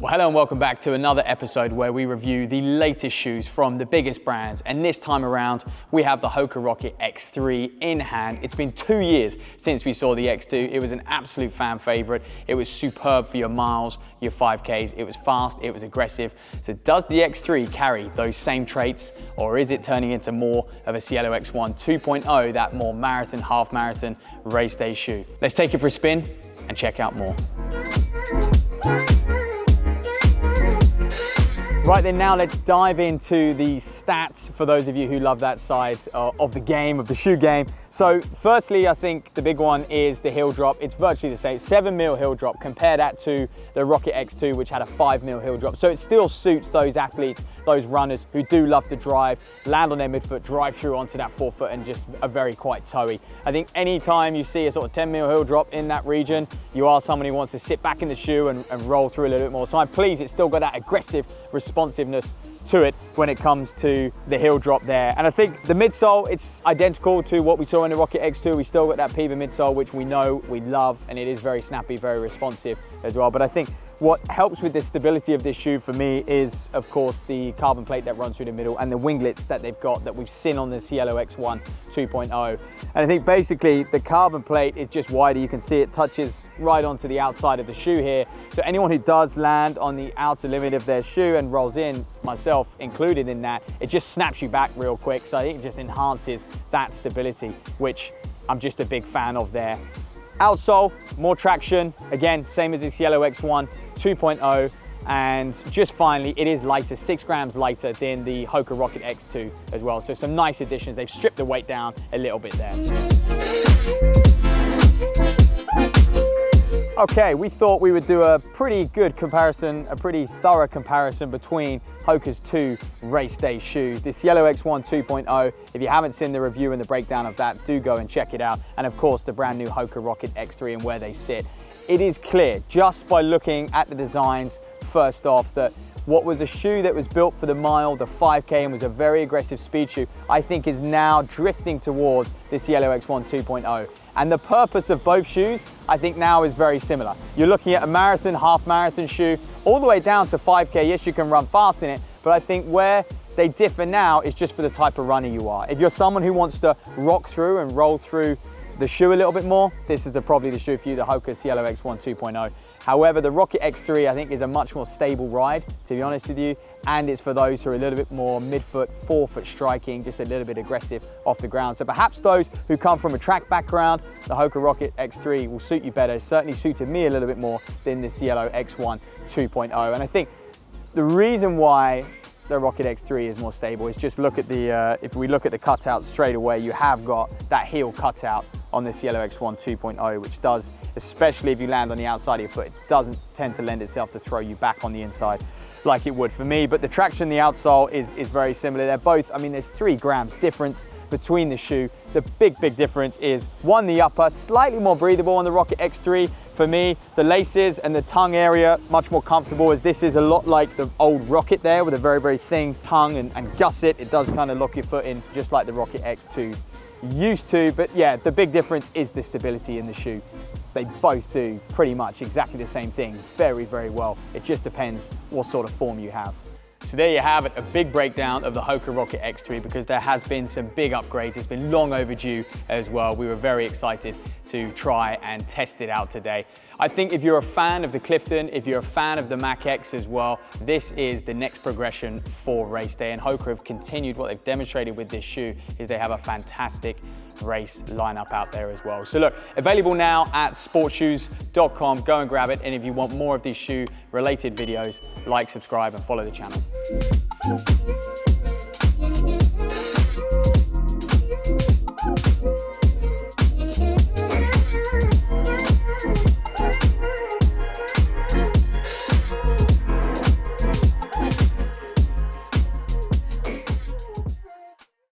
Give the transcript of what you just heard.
Well, hello and welcome back to another episode where we review the latest shoes from the biggest brands. And this time around, we have the HOKA Rocket X3 in hand. It's been 2 years since we saw the X2. It was an absolute fan favorite. It was superb for your miles, your 5Ks. It was fast, it was aggressive. So does the X3 carry those same traits, or is it turning into more of a Cielo X1 2.0, that more marathon, half marathon, race day shoe? Let's take it for a spin and check out more. Right then, now let's dive into the stats for those of you who love that side of the game, of the shoe game. So firstly, I think the big one is the heel drop. It's virtually the same, 7mm heel drop. Compare that to the Rocket X2, which had a 5mm heel drop. So it still suits those athletes, those runners who do love to drive, land on their midfoot, drive through onto that forefoot and just are very quite toey. I think anytime you see a sort of 10mm heel drop in that region, you are someone who wants to sit back in the shoe and roll through a little bit more. So I'm pleased it's still got that aggressive responsiveness to it when it comes to the heel drop there. And I think the midsole, it's identical to what we saw in the Rocket X2. We still got that Piva midsole, which we know, we love, and it is very snappy, very responsive as well. But I think what helps with the stability of this shoe for me is, of course, the carbon plate that runs through the middle and the winglets that they've got that we've seen on the Cielo X1 2.0. And I think basically the carbon plate is just wider. You can see it touches right onto the outside of the shoe here. So anyone who does land on the outer limit of their shoe and rolls in, myself included in that, it just snaps you back real quick. So I think it just enhances that stability, which I'm just a big fan of there. Outsole, more traction, again, same as the Cielo X1 2.0, and just finally, it is lighter, 6 grams lighter than the HOKA Rocket X2 as well. So some nice additions. They've stripped the weight down a little bit there. Okay, we thought we would do a pretty good comparison, a pretty thorough comparison between HOKA's two race day shoes, the Cielo X1 2.0. If you haven't seen the review and the breakdown of that, do go and check it out. And of course, the brand new HOKA Rocket X3 and where they sit. It is clear just by looking at the designs, first off, that what was a shoe that was built for the mile, the 5K, and was a very aggressive speed shoe, I think is now drifting towards the Cielo X1 2.0. And the purpose of both shoes, I think now is very similar. You're looking at a marathon, half marathon shoe, all the way down to 5K. Yes, you can run fast in it, but I think where they differ now is just for the type of runner you are. If you're someone who wants to rock through and roll through the shoe a little bit more, this is probably the shoe for you, the HOKA Cielo X1 2.0. However, the Rocket X3, I think, is a much more stable ride, to be honest with you, and it's for those who are a little bit more midfoot, forefoot striking, just a little bit aggressive off the ground. So perhaps those who come from a track background, the HOKA Rocket X3 will suit you better. It certainly suited me a little bit more than the Cielo X1 2.0. And I think the reason why the Rocket X3 is more stable is just look at the, if we look at the cutout straight away, you have got that heel cutout on the Cielo X1 2.0, which does, especially if you land on the outside of your foot, it doesn't tend to lend itself to throw you back on the inside like it would for me. But the traction, the outsole is very similar. They're both, I mean, there's 3 grams difference between the shoe. The big difference is, one, the upper, slightly more breathable on the Rocket X3. For me, the laces and the tongue area, much more comfortable, as this is a lot like the old Rocket there with a very thin tongue and gusset. It does kind of lock your foot in just like the Rocket X2 used to. But yeah, the big difference is the stability in the shoe. They both do pretty much exactly the same thing very well. It just depends what sort of form you have. So there you have it, a big breakdown of the HOKA Rocket X3, because there has been some big upgrades. It's been long overdue as well. We were very excited to try and test it out today. I think if you're a fan of the Clifton, if you're a fan of the Mach X as well, this is the next progression for race day. And HOKA have continued what they've demonstrated with this shoe is they have a fantastic race lineup out there as well. So look, available now at SportsShoes.com. Go and grab it. And if you want more of these shoe related videos, like, subscribe and follow the channel.